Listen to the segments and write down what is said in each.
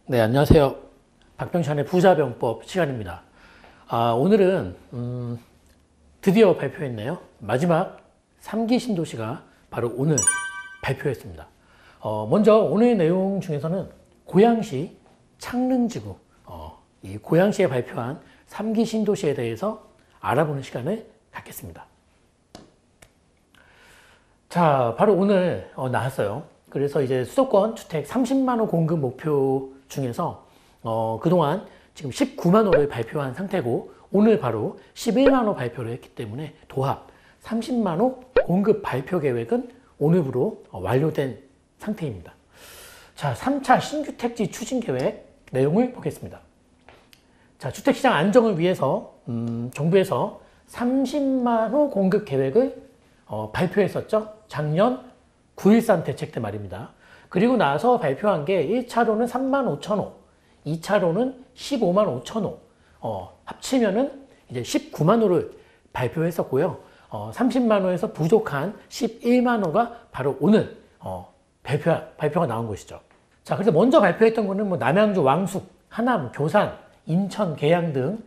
네, 안녕하세요. 박병찬의 부자병법 시간입니다. 오늘은 드디어 발표했네요. 마지막 3기 신도시가 바로 오늘 발표했습니다. 먼저 오늘 내용 중에서는 고양시 창릉지구, 이 고양시에 발표한 3기 신도시에 대해서 알아보는 시간을 갖겠습니다. 자, 바로 오늘 나왔어요. 그래서 이제 수도권 주택 30만 호 공급 목표 중에서 그동안 지금 19만 호를 발표한 상태고, 오늘 바로 11만 호 발표를 했기 때문에 도합 30만 호 공급 발표 계획은 오늘부로 완료된 상태입니다. 자, 3차 신주택지 추진 계획 내용을 보겠습니다. 자, 주택시장 안정을 위해서 정부에서 30만 호 공급 계획을 발표했었죠. 작년 9.13 대책 때 말입니다. 그리고 나서 발표한 게 1차로는 3만 5천 호, 2차로는 15만 5천 호, 합치면은 이제 19만 호를 발표했었고요. 30만 호에서 부족한 11만 호가 바로 오늘 발표가 나온 것이죠. 자, 그래서 먼저 발표했던 거는 뭐 남양주, 왕숙, 하남, 교산, 인천, 계양 등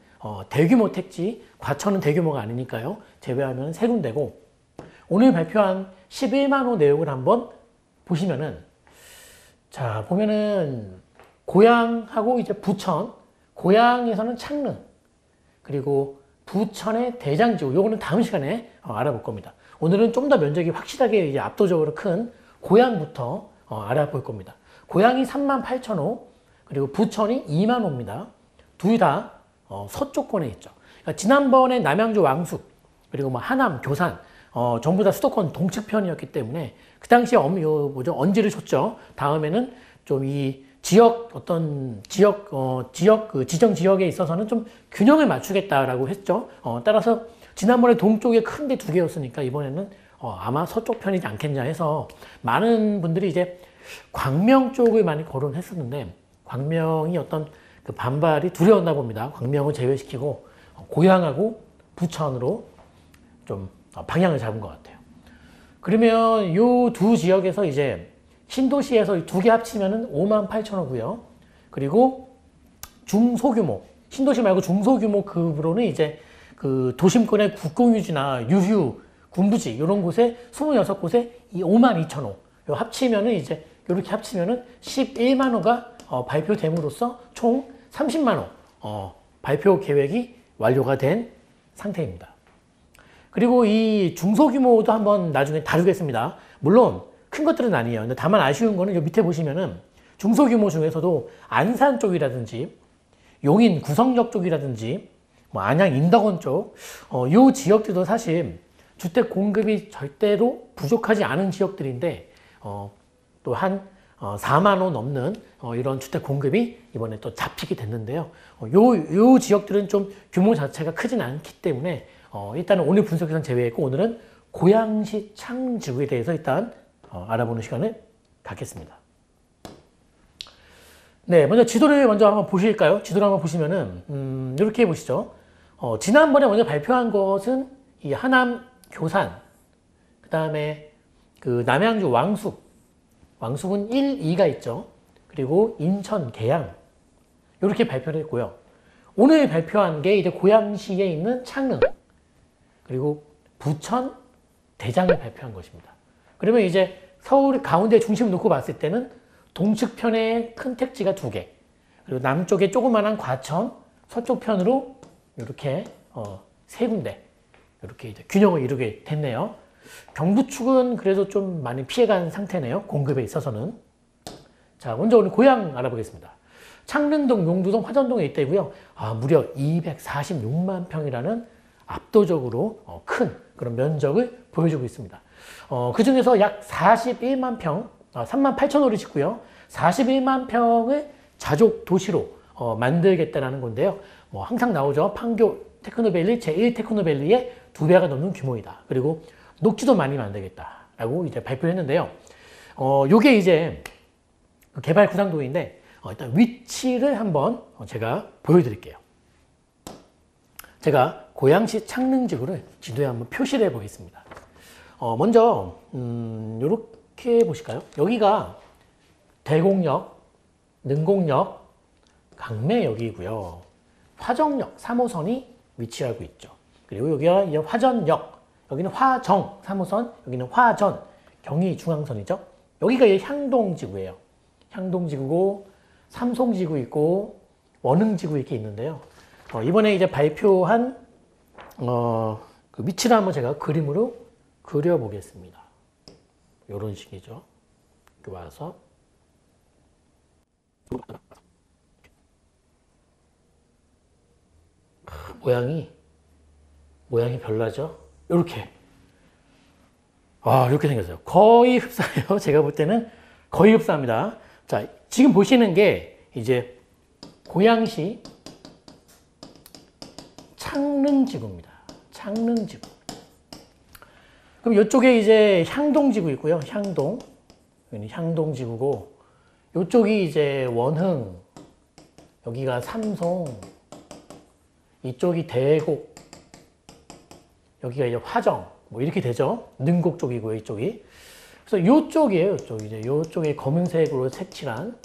대규모 택지, 과천은 대규모가 아니니까요. 제외하면 세 군데고, 오늘 발표한 11만 호 내용을 한번 보시면은, 자, 보면은 고양하고 이제 부천, 고양에서는 창릉, 그리고 부천의 대장지구, 요거는 다음 시간에 알아볼 겁니다. 오늘은 좀 더 면적이 확실하게 이제 압도적으로 큰 고양부터 알아볼 겁니다. 고양이 3만 8천 호, 그리고 부천이 2만 호입니다. 둘 다 서쪽권에 있죠. 그러니까 지난번에 남양주 왕숙, 그리고 뭐 하남, 교산, 전부 다 수도권 동측편이었기 때문에 그 당시에 언지를 줬죠. 다음에는 좀 이 지역 지정 지역에 있어서는 좀 균형을 맞추겠다라고 했죠. 따라서 지난번에 동쪽에 큰 데 두 개였으니까 이번에는 아마 서쪽 편이지 않겠냐 해서 많은 분들이 이제 광명 쪽을 많이 거론했었는데, 광명이 어떤 그 반발이 두려웠나 봅니다. 광명을 제외시키고 고양하고 부천으로 좀 방향을 잡은 것 같아요. 그러면 이 두 지역에서 이제 신도시에서 두 개 합치면은 5만 8천 호고요. 그리고 중소규모, 신도시 말고 중소규모 급으로는 이제 그 도심권의 국공유지나 유휴, 군부지 이런 곳에 26곳에 이 5만 2천 호. 요 합치면은 이제 이렇게 합치면은 11만 호가 발표됨으로써 총 30만 호 발표 계획이 완료가 된 상태입니다. 그리고 이 중소규모도 한번 나중에 다루겠습니다. 물론 큰 것들은 아니에요. 근데 다만 아쉬운 거는 요 밑에 보시면은 중소규모 중에서도 안산 쪽이라든지 용인 구성역 쪽이라든지 뭐 안양 인덕원 쪽, 요 지역들도 사실 주택 공급이 절대로 부족하지 않은 지역들인데 또 한 4만 호 넘는 이런 주택 공급이 이번에 또 잡히게 됐는데요. 요 지역들은 좀 규모 자체가 크진 않기 때문에 일단은 오늘 분석에선 제외했고, 오늘은 고양시 창릉지구에 대해서 일단 알아보는 시간을 갖겠습니다. 네, 먼저 지도를 먼저 한번 보실까요? 지도를 한번 보시면은 이렇게 보시죠. 지난번에 먼저 발표한 것은 이 하남 교산, 그 다음에 그 남양주 왕숙은 1, 2가 있죠. 그리고 인천 계양 이렇게 발표를 했고요. 오늘 발표한 게 이제 고양시에 있는 창릉, 그리고 부천 대장을 발표한 것입니다. 그러면 이제 서울 가운데 중심을 놓고 봤을 때는 동측편에 큰 택지가 2개, 그리고 남쪽에 조그만한 과천, 서쪽 편으로 이렇게 3군데 이렇게 이제 균형을 이루게 됐네요. 경부 축은 그래도 좀 많이 피해간 상태네요. 공급에 있어서는. 자, 먼저 오늘 고양 알아보겠습니다. 창릉동, 용두동, 화전동에 있다고요. 무려 246만 평이라는 압도적으로 큰 그런 면적을 보여주고 있습니다. 그 중에서 약 41만 평, 3만 8천 호를 짓고요. 41만 평을 자족 도시로 만들겠다라는 건데요. 뭐 항상 나오죠. 판교 테크노밸리, 제1 테크노밸리의 2배가 넘는 규모이다. 그리고 녹지도 많이 만들겠다라고 이제 발표했는데요. 요게 이제 개발 구상도인데, 일단 위치를 한번 제가 보여드릴게요. 제가 고양시 창릉지구를 지도에 한번 표시를 해 보겠습니다. 먼저 이렇게 보실까요? 여기가 대곡역, 능곡역, 방매역이고요. 화정역 3호선이 위치하고 있죠. 그리고 여기가 이제 화전역, 여기는 화정 3호선, 여기는 화전, 경의중앙선이죠. 여기가 이제 향동지구예요. 향동지구고 삼송지구 있고 원흥지구 이렇게 있는데요. 이번에 이제 발표한 그 위치를 한번 제가 그림으로 그려보겠습니다. 이런 식이죠. 이렇게 와서 모양이 별나죠? 이렇게 이렇게 생겼어요. 거의 흡사해요. 제가 볼 때는 거의 흡사합니다. 자, 지금 보시는 게 이제 고양시 창릉지구입니다. 창릉지구. 그럼 이쪽에 이제 향동지구 있고요. 향동. 여기는 향동지구고, 이쪽이 이제 원흥, 여기가 삼송, 이쪽이 대곡, 여기가 이제 화정, 뭐 이렇게 되죠. 능곡 쪽이고요, 이쪽이. 그래서 이쪽이에요, 이쪽. 이제 이쪽에 검은색으로 색칠한,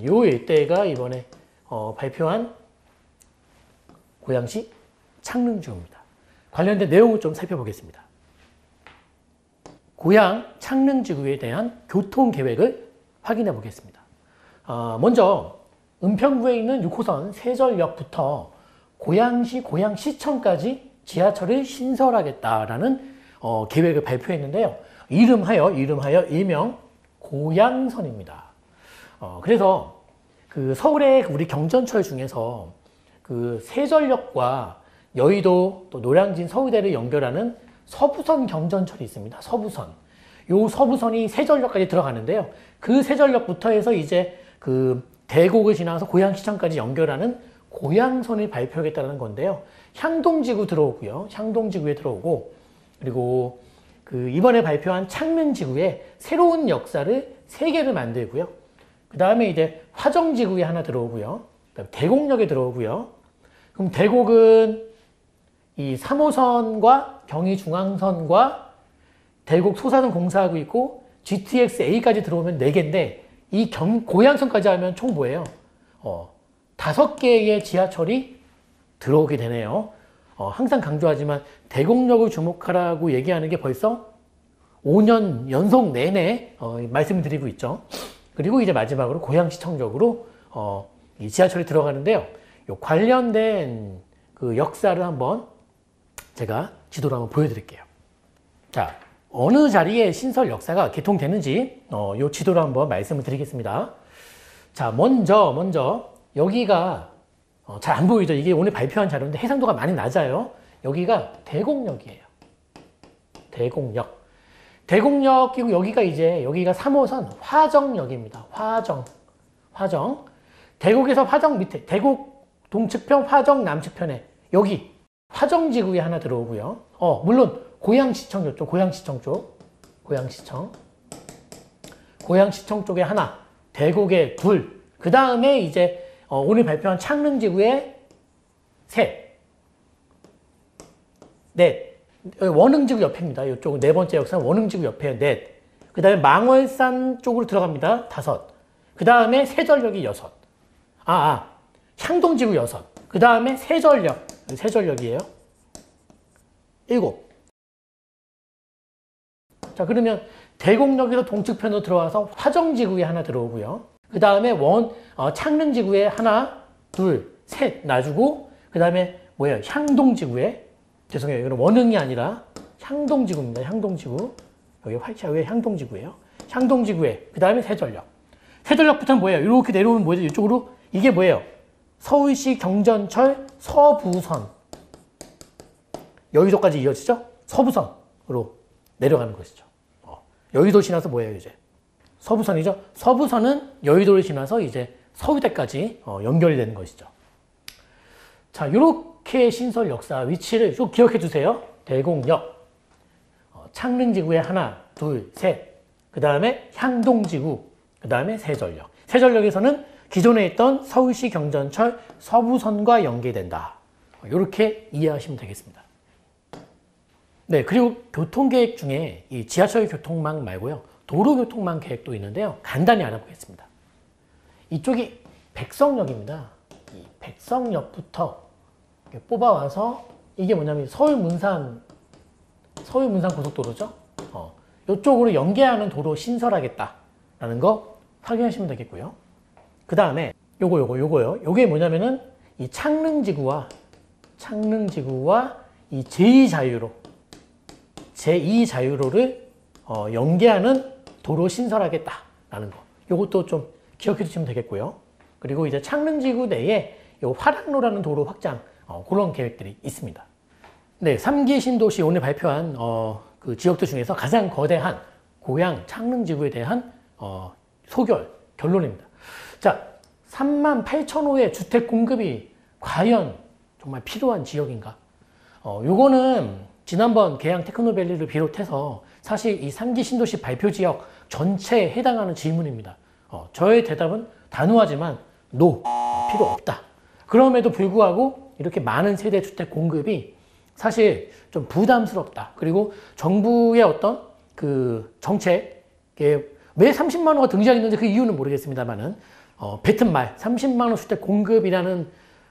요 일대가 이번에 발표한 고양시 창릉지구입니다. 관련된 내용을 좀 살펴보겠습니다. 고양 창릉지구에 대한 교통계획을 확인해 보겠습니다. 먼저 은평구에 있는 6호선 세절역부터 고양시 고양시청까지 지하철을 신설하겠다라는 계획을 발표했는데요. 이름하여 일명 고양선입니다. 그래서 그 서울의 우리 경전철 중에서 그 세절역과 여의도 또 노량진 서울대를 연결하는 서부선 경전철이 있습니다. 서부선. 요 서부선이 세절역까지 들어가는데요. 그 세절역부터 해서 이제 그 대곡을 지나서 고양시청까지 연결하는 고양선을 발표하겠다는 건데요. 향동지구 들어오고요. 향동지구에 들어오고, 그리고 그 이번에 발표한 창릉지구에 새로운 역사를 3개를 만들고요. 그 다음에 이제 화정지구에 하나 들어오고요. 그다음에 대곡역에 들어오고요. 그럼 대곡은 이 3호선과 경의중앙선과 대곡 소사선 공사하고 있고 GTX-A까지 들어오면 4개인데 이 고양선까지 하면 총 뭐예요? 5개의 지하철이 들어오게 되네요. 항상 강조하지만 대곡역을 주목하라고 얘기하는 게 벌써 5년 연속 내내 말씀을 드리고 있죠. 그리고 이제 마지막으로 고양시청역으로 이 지하철이 들어가는데요. 요 관련된 그 역사를 한번 제가 지도로 한번 보여드릴게요. 자, 어느 자리에 신설 역사가 개통되는지 요 지도로 한번 말씀을 드리겠습니다. 자, 먼저 여기가 잘 안 보이죠? 이게 오늘 발표한 자료인데 해상도가 많이 낮아요. 여기가 대곡역이에요. 대곡역. 대곡역이고 여기가 3호선 화정역입니다. 화정. 대곡에서 화정 밑에, 대곡 동측편, 화정 남측편에 여기 화정지구에 하나 들어오고요. 물론 고양시청 이쪽, 고양시청 쪽, 고양시청 쪽에 하나, 대곡에 둘, 그 다음에 이제 오늘 발표한 창릉지구에 셋, 넷, 원흥지구 옆입니다. 이쪽 4번째 역사는 원흥지구 옆에 넷, 그 다음에 망월산 쪽으로 들어갑니다. 5, 그 다음에 세절역이 6, 향동지구 6, 그 다음에 세절역이에요. 7. 자, 그러면 대곡역에서 동측편으로 들어와서 화정지구에 하나 들어오고요. 그 다음에 창릉지구에 하나, 둘, 셋 놔주고, 그 다음에 향동지구에, 죄송해요. 이건 원흥이 아니라 향동지구입니다. 향동지구. 여기 활차후에 향동지구예요. 향동지구에, 그 다음에 세절역. 세절역부터는 뭐예요? 이렇게 내려오면 뭐죠? 이쪽으로, 이게 뭐예요? 서울시 경전철 서부선. 여의도까지 이어지죠? 서부선으로 내려가는 것이죠. 여의도 지나서 뭐예요, 이제? 서부선이죠? 서부선은 여의도를 지나서 이제 서울대까지 연결이 되는 것이죠. 자, 이렇게 신설 역사 위치를 좀 기억해 주세요. 대곡역, 창릉지구에 하나, 둘, 셋, 그 다음에 향동지구, 그 다음에 세절역. 세절역에서는 기존에 있던 서울시 경전철 서부선과 연계된다. 이렇게 이해하시면 되겠습니다. 네, 그리고 교통계획 중에 이 지하철 교통망 말고요. 도로교통망 계획도 있는데요. 간단히 알아보겠습니다. 이쪽이 백석역입니다. 백석역부터 이렇게 뽑아와서 이게 뭐냐면 서울 문산 고속도로죠. 이쪽으로 연계하는 도로 신설하겠다라는 거 확인하시면 되겠고요. 그 다음에 요거요. 요게 뭐냐면은 이 창릉지구와 이 제2자유로를 연계하는 도로 신설하겠다라는 거. 요것도 좀 기억해 주시면 되겠고요. 그리고 이제 창릉지구 내에 요 화랑로라는 도로 확장, 그런 계획들이 있습니다. 네, 3기 신도시 오늘 발표한 그 지역들 중에서 가장 거대한 고양 창릉지구에 대한 결론입니다. 자, 38,000호의 주택 공급이 과연 정말 필요한 지역인가? 요거는 지난번 계양 테크노밸리를 비롯해서 사실 이 3기 신도시 발표 지역 전체에 해당하는 질문입니다. 저의 대답은 단호하지만 NO, 필요 없다. 그럼에도 불구하고 이렇게 많은 세대 주택 공급이 사실 좀 부담스럽다. 그리고 정부의 어떤 그 정책에 왜 30만 원가 등장했는지 그 이유는 모르겠습니다만은 뱉은 말 30만 원 주택 공급이라는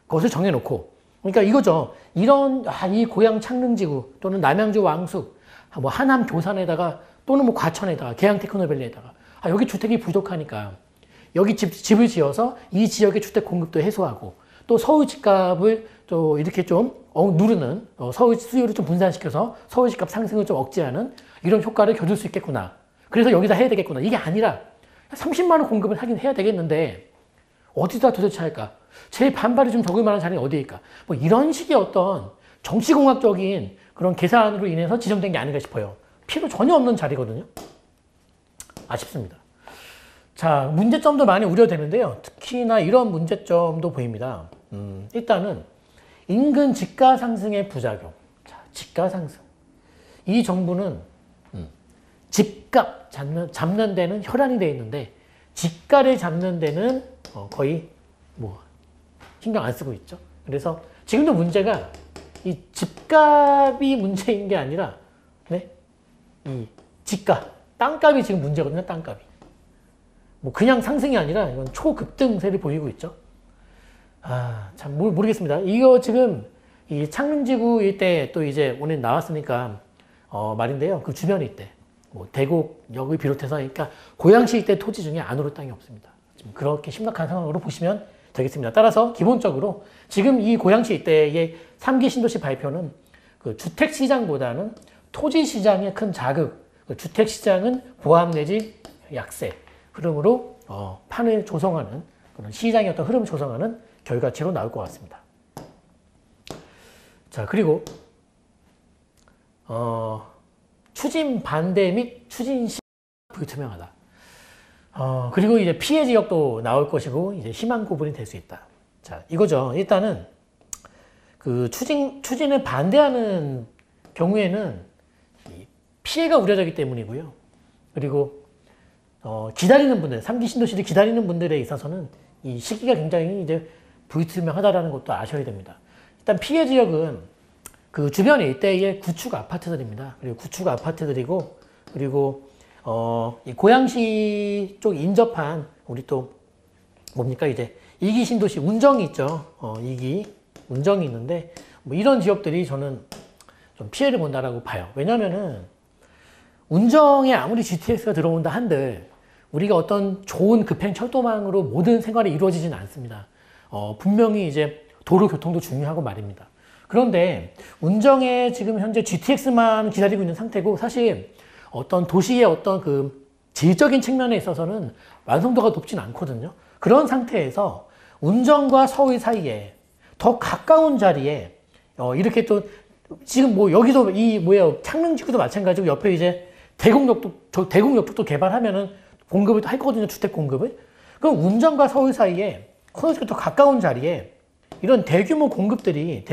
것을 정해놓고, 그러니까 이거죠. 이런 이 고양 창릉지구 또는 남양주 왕숙, 뭐 하남 교산에다가 또는 뭐 과천에다가 계양 테크노밸리에다가 여기 주택이 부족하니까 여기 집을 지어서 이 지역의 주택 공급도 해소하고 또 서울 집값을 또 이렇게 좀 누르는 서울 수요를 좀 분산시켜서 서울 집값 상승을 좀 억제하는 이런 효과를 겨줄 수 있겠구나. 그래서 여기다 해야 되겠구나. 이게 아니라 30만 원 공급을 하긴 해야 되겠는데 어디다 도대체 할까? 제일 반발이 좀 적을 만한 자리는 어디일까? 뭐 이런 식의 어떤 정치공학적인 그런 계산으로 인해서 지정된 게 아닌가 싶어요. 필요 전혀 없는 자리거든요. 아쉽습니다. 자, 문제점도 많이 우려되는데요. 특히나 이런 문제점도 보입니다. 일단은 인근 집가 상승의 부작용. 자, 집가 상승. 이 정부는 집값 잡는 데는 혈안이 되어 있는데 집가를 잡는 데는 거의 뭐 신경 안 쓰고 있죠. 그래서 지금도 문제가 이 집값이 문제인 게 아니라 이 집값, 땅값이 지금 문제거든요. 땅값이. 뭐 그냥 상승이 아니라 이건 초급등세를 보이고 있죠. 참 모르겠습니다. 이거 지금 이 창릉지구 일대 또 이제 오늘 나왔으니까 말인데요. 그 주변 일대, 뭐 대곡역을 비롯해서 그러니까 고양시 일대 토지 중에 안 오를 땅이 없습니다. 지금 그렇게 심각한 상황으로 보시면 되겠습니다. 따라서 기본적으로 지금 이 고양시 일대의 3기 신도시 발표는 그 주택시장보다는 토지시장의 큰 자극, 그 주택시장은 보합 내지 약세 흐름으로 판을 조성하는 그런 시장의 어떤 흐름을 조성하는 결과치로 나올 것 같습니다. 자, 그리고 추진 반대 및 추진 시 불투명하다. 그리고 이제 피해 지역도 나올 것이고 이제 희망 구분이 될 수 있다. 자, 이거죠. 일단은 그 추진을 반대하는 경우에는 피해가 우려되기 때문이고요. 그리고 기다리는 분들, 3기 신도시를 기다리는 분들에 있어서는 이 시기가 굉장히 이제 불투명하다라는 것도 아셔야 됩니다. 일단 피해 지역은 그 주변 일대의 구축 아파트들입니다. 그리고 구축 아파트들이고, 그리고 이 고양시 쪽 인접한 우리 또 뭡니까 이제 2기 신도시 운정이 있죠. 2기 운정이 있는데 뭐 이런 지역들이 저는 좀 피해를 본다라고 봐요. 왜냐면은 운정에 아무리 GTX가 들어온다 한들 우리가 어떤 좋은 급행 철도망으로 모든 생활이 이루어지진 않습니다. 분명히 이제 도로 교통도 중요하고 말입니다. 그런데 운정에 지금 현재 GTX만 기다리고 있는 상태고 사실 어떤 도시의 어떤 그 질적인 측면에 있어서는 완성도가 높진 않거든요. 그런 상태에서 운정과 서울 사이에 더 가까운 자리에 이렇게 또 지금 뭐 여기도 창릉지구도 마찬가지고 옆에 이제 대곡역도 개발하면은 공급을 할 거거든요. 주택 공급을. 그럼 운정과 서울 사이에 서울시가 더 가까운 자리에 이런 대규모 공급들이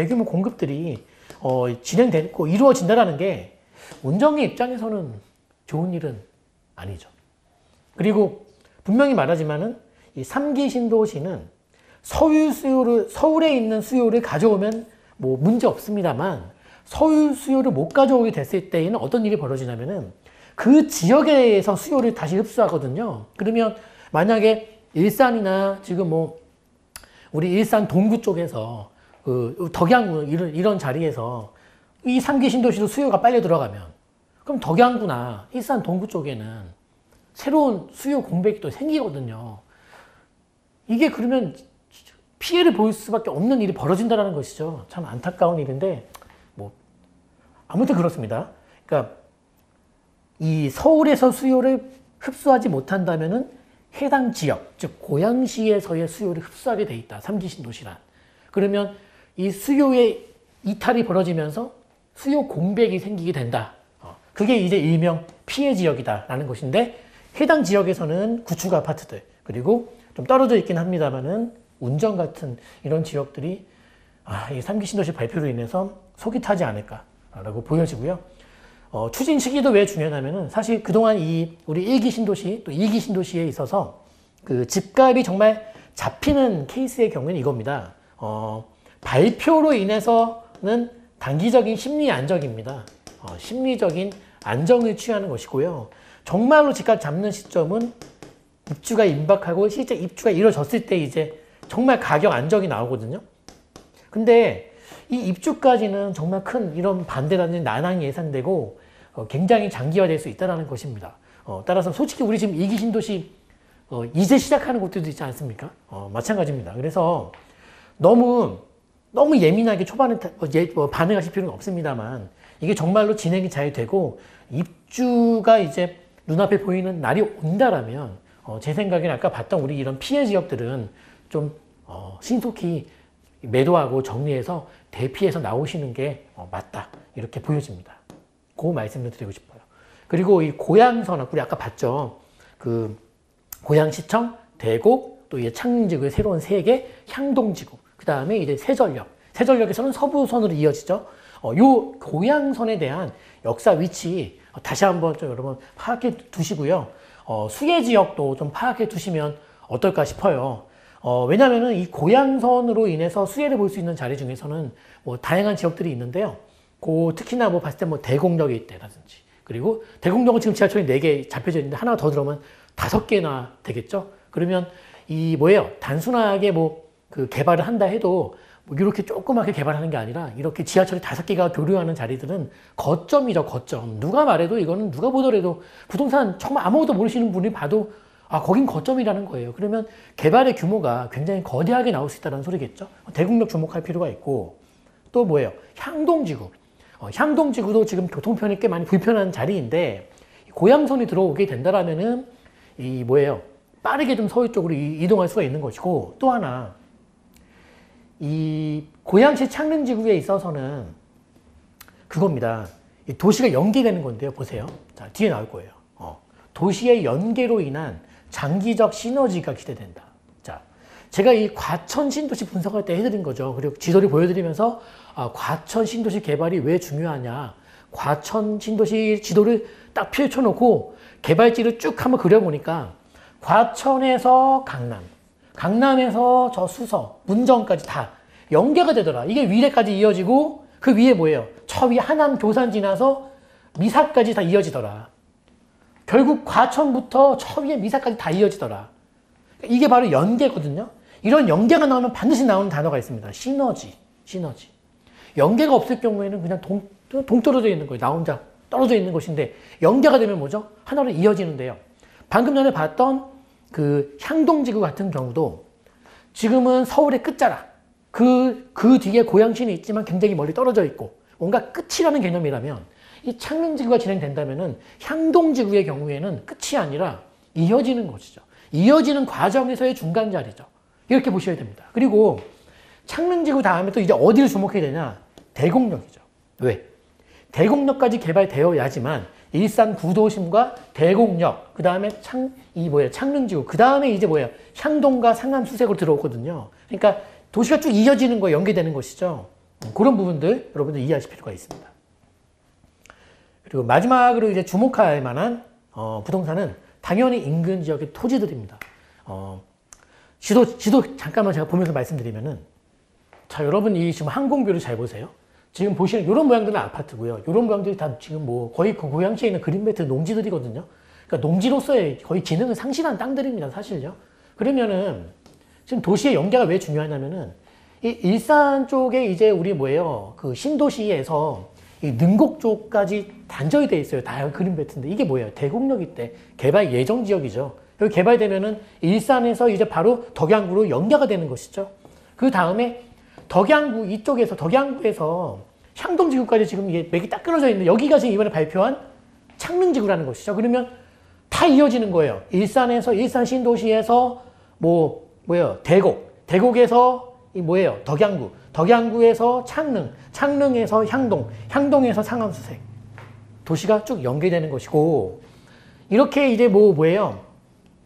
진행되고 이루어진다라는 게 운정의 입장에서는 좋은 일은 아니죠. 그리고 분명히 말하지만은 이 3기 신도시는 서울에 있는 수요를 가져오면 뭐 문제 없습니다만 서울 수요를 못 가져오게 됐을 때에는 어떤 일이 벌어지냐면은 그 지역에서 수요를 다시 흡수하거든요. 그러면 만약에 일산이나 지금 뭐 우리 일산 동구 쪽에서 그 덕양구 이런 자리에서 이 3기 신도시도 수요가 빨려 들어가면 그럼 덕양구나 일산 동구 쪽에는 새로운 수요 공백이 또 생기거든요. 이게 그러면 피해를 볼 수밖에 없는 일이 벌어진다는 것이죠. 참 안타까운 일인데 뭐 아무튼 그렇습니다. 그러니까 이 서울에서 수요를 흡수하지 못한다면은 해당 지역, 즉 고양시에서의 수요를 흡수하게 돼 있다. 3기 신도시란. 그러면 이 수요의 이탈이 벌어지면서 수요 공백이 생기게 된다. 그게 이제 일명 피해 지역이다라는 것인데 해당 지역에서는 구축 아파트들 그리고 좀 떨어져 있긴 합니다만은 운정 같은 이런 지역들이 이 3기 신도시 발표로 인해서 속이 타지 않을까라고 보여지고요. 추진 시기도 왜 중요하냐면은 사실 그동안 우리 1기 신도시 또 2기 신도시에 있어서 그 집값이 정말 잡히는 케이스의 경우는 이겁니다. 발표로 인해서는 단기적인 심리 안정입니다. 심리적인 안정을 취하는 것이고요. 정말로 집값 잡는 시점은 입주가 임박하고 실제 입주가 이루어졌을 때 이제 정말 가격 안정이 나오거든요. 근데 이 입주까지는 정말 큰 이런 반대라든지 난항이 예상되고 굉장히 장기화될 수 있다는 것입니다. 따라서 솔직히 우리 지금 2기 신도시 이제 시작하는 곳들도 있지 않습니까? 마찬가지입니다. 그래서 너무 예민하게 초반에 반응하실 필요는 없습니다만 이게 정말로 진행이 잘 되고 입주가 이제 눈앞에 보이는 날이 온다라면 제 생각에는 아까 봤던 우리 이런 피해 지역들은 좀 신속히 매도하고 정리해서 대피해서 나오시는 게 맞다 이렇게 보여집니다. 그 말씀을 드리고 싶어요. 그리고 이 고양선 우리 아까 봤죠. 그 고양시청, 대곡, 또 이제 창릉지구의 새로운 3개, 향동지구, 그 다음에 이제 세전역에서는 서부선으로 이어지죠. 요 고양선에 대한 역사 위치 다시 한번 좀 여러분 파악해 두시고요. 수혜 지역도 좀 파악해 두시면 어떨까 싶어요. 왜냐면은 이 고양선으로 인해서 수혜를 볼 수 있는 자리 중에서는 뭐 다양한 지역들이 있는데요. 특히나 뭐 봤을 때 뭐 대곡역에 있다든지 그리고 대곡역은 지금 지하철이 4개 잡혀져 있는데 하나 더 들어오면 5개나 되겠죠. 그러면 단순하게 그 개발을 한다 해도 뭐 이렇게 조그맣게 개발하는 게 아니라 이렇게 지하철이 5개가 교류하는 자리들은 거점이죠, 거점. 누가 말해도 이거는 누가 보더라도 부동산 정말 아무것도 모르시는 분이 봐도 거긴 거점이라는 거예요. 그러면 개발의 규모가 굉장히 거대하게 나올 수 있다는 소리겠죠. 대곡역 주목할 필요가 있고 또 향동지구. 향동지구도 지금 교통편이 꽤 많이 불편한 자리인데 고양선이 들어오게 된다라면은 빠르게 좀 서울 쪽으로 이동할 수가 있는 것이고 또 하나 이 고양시 창릉지구에 있어서는 그겁니다. 이 도시가 연계되는 건데요. 보세요. 자, 뒤에 나올 거예요. 도시의 연계로 인한 장기적 시너지가 기대된다. 자, 제가 이 과천 신도시 분석할 때 해드린 거죠. 그리고 지도를 보여드리면서 과천 신도시 개발이 왜 중요하냐. 과천 신도시 지도를 딱 펼쳐놓고 개발지를 쭉 한번 그려보니까 과천에서 강남, 강남에서 저 수서, 문정까지 다 연계가 되더라. 이게 위례까지 이어지고 그 위에 저 위에 하남 교산 지나서 미사까지 다 이어지더라. 결국 과천부터 저 위에 미사까지 다 이어지더라. 이게 바로 연계거든요. 이런 연계가 나오면 반드시 나오는 단어가 있습니다. 시너지. 연계가 없을 경우에는 그냥 동떨어져 있는 거예요. 나 혼자 떨어져 있는 것인데 연계가 되면 뭐죠? 하나로 이어지는데요. 방금 전에 봤던 그 향동지구 같은 경우도 지금은 서울의 끝자락, 그 뒤에 고양시는 있지만 굉장히 멀리 떨어져 있고 뭔가 끝이라는 개념이라면 이 창릉지구가 진행된다면은 향동지구의 경우에는 끝이 아니라 이어지는 것이죠. 이어지는 과정에서의 중간 자리죠. 이렇게 보셔야 됩니다. 그리고 창릉지구 다음에 또 이제 어디를 주목해야 되냐? 대곡역이죠. 왜? 대곡역까지 개발되어야지만 일산 구도심과 대곡역, 그 다음에 창릉지구, 그 다음에 이제 향동과 상암 수색으로 들어오거든요. 그러니까 도시가 쭉 이어지는 거에 연계되는 것이죠. 그런 부분들 여러분들 이해하실 필요가 있습니다. 그리고 마지막으로 이제 주목할 만한 부동산은 당연히 인근 지역의 토지들입니다. 지도 잠깐만 제가 보면서 말씀드리면은 자, 여러분 이 지금 항공뷰를 잘 보세요. 지금 보시는 이런 모양들은 아파트고요. 이런 모양들이 다 지금 거의 그 고양시에 있는 그린벨트 농지들이거든요. 그러니까 농지로서의 거의 기능을 상실한 땅들입니다, 사실요. 그러면은 지금 도시의 연계가 왜 중요하냐면은 이 일산 쪽에 이제 우리 뭐예요? 그 신도시에서 이 능곡 쪽까지 단절이 돼 있어요. 다양한 그린벨트인데 이게 뭐예요? 대곡역 이때 개발 예정 지역이죠. 여기 개발되면은 일산에서 이제 바로 덕양구로 연계가 되는 것이죠. 그 다음에 덕양구 이쪽에서 덕양구에서 향동지구까지 지금 이게 맥이 딱 끊어져 있는 여기가 지금 이번에 발표한 창릉지구라는 것이죠. 그러면 다 이어지는 거예요. 일산에서 일산 신도시에서 뭐예요? 대곡에서 이 뭐예요? 덕양구에서 창릉에서 향동에서 상암수색. 도시가 쭉 연계되는 것이고 이렇게 이제 뭐예요?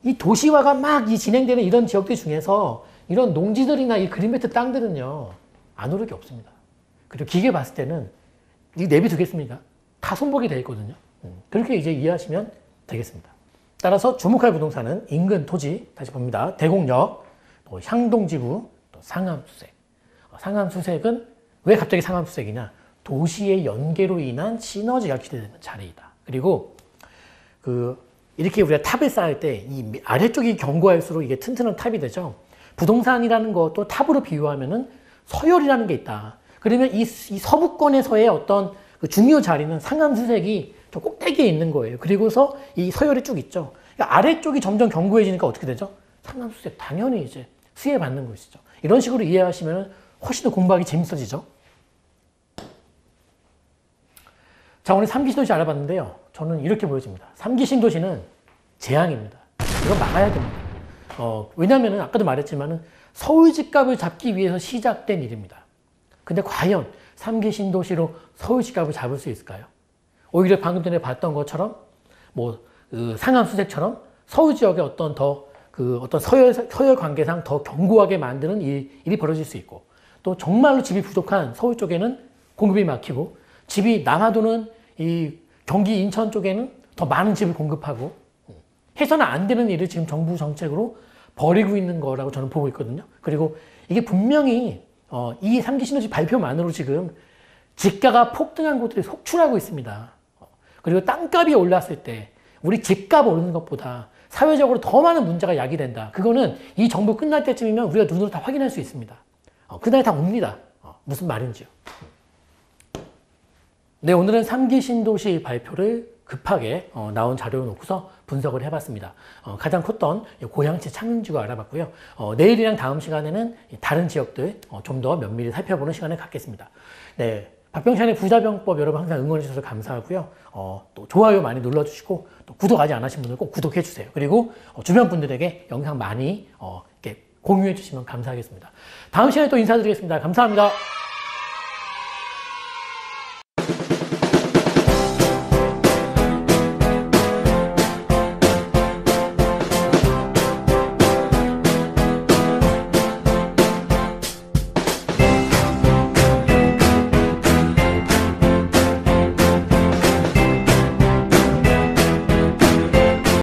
이 도시화가 막 진행되는 이런 지역들 중에서 이런 농지들이나 이 그린벨트 땅들은요 안 오를 게 없습니다. 그리고 기계 봤을 때는 이 내비두겠습니까? 다 손보게 되어 있거든요. 그렇게 이제 이해하시면 되겠습니다. 따라서 주목할 부동산은 인근 토지, 다시 봅니다. 대곡역, 또 향동지구, 또 상암수색. 상암수색은 왜 갑자기 상암수색이냐? 도시의 연계로 인한 시너지가 기대되는 자리이다. 그리고 이렇게 우리가 탑을 쌓을 때 이 아래쪽이 견고할수록 이게 튼튼한 탑이 되죠. 부동산이라는 것도 탑으로 비유하면은 서열이라는 게 있다. 그러면 이 서부권에서의 어떤 그 중요 자리는 상암수색이 저 꼭대기에 있는 거예요. 그리고서 이 서열이 쭉 있죠. 그러니까 아래쪽이 점점 견고해지니까 어떻게 되죠? 상암수색 당연히 이제 수혜받는 것이죠. 이런 식으로 이해하시면 훨씬 더 공부하기 재밌어지죠. 자, 오늘 3기 신도시 알아봤는데요. 저는 이렇게 보여집니다. 3기 신도시는 재앙입니다. 이건 막아야 됩니다. 왜냐면은 아까도 말했지만은 서울 집값을 잡기 위해서 시작된 일입니다. 근데 과연 3기 신도시로 서울 집값을 잡을 수 있을까요? 오히려 방금 전에 봤던 것처럼 상암수색처럼 서울 지역의 어떤 서열 관계상 더 견고하게 만드는 일이 벌어질 수 있고 또 정말로 집이 부족한 서울 쪽에는 공급이 막히고 집이 남아도는 이 경기 인천 쪽에는 더 많은 집을 공급하고 해서는 안 되는 일을 지금 정부 정책으로 벌이고 있는 거라고 저는 보고 있거든요. 그리고 이게 분명히 이 3기 신도시 발표만으로 지금 집가가 폭등한 곳들이 속출하고 있습니다. 그리고 땅값이 올랐을 때 우리 집값 오르는 것보다 사회적으로 더 많은 문제가 야기된다. 그거는 이 정부 끝날 때쯤이면 우리가 눈으로 다 확인할 수 있습니다. 그날 다 옵니다. 무슨 말인지요. 네, 오늘은 3기 신도시 발표를 급하게 나온 자료를 놓고서 분석을 해봤습니다. 가장 컸던 고양시 창릉지구 알아봤고요. 내일이랑 다음 시간에는 다른 지역들 좀 더 면밀히 살펴보는 시간을 갖겠습니다. 네, 박병찬의 부자병법 여러분 항상 응원해 주셔서 감사하고요. 또 좋아요 많이 눌러주시고 또 구독 아직 안 하신 분들 꼭 구독해 주세요. 그리고 주변 분들에게 영상 많이 이렇게 공유해 주시면 감사하겠습니다. 다음 시간에 또 인사드리겠습니다. 감사합니다.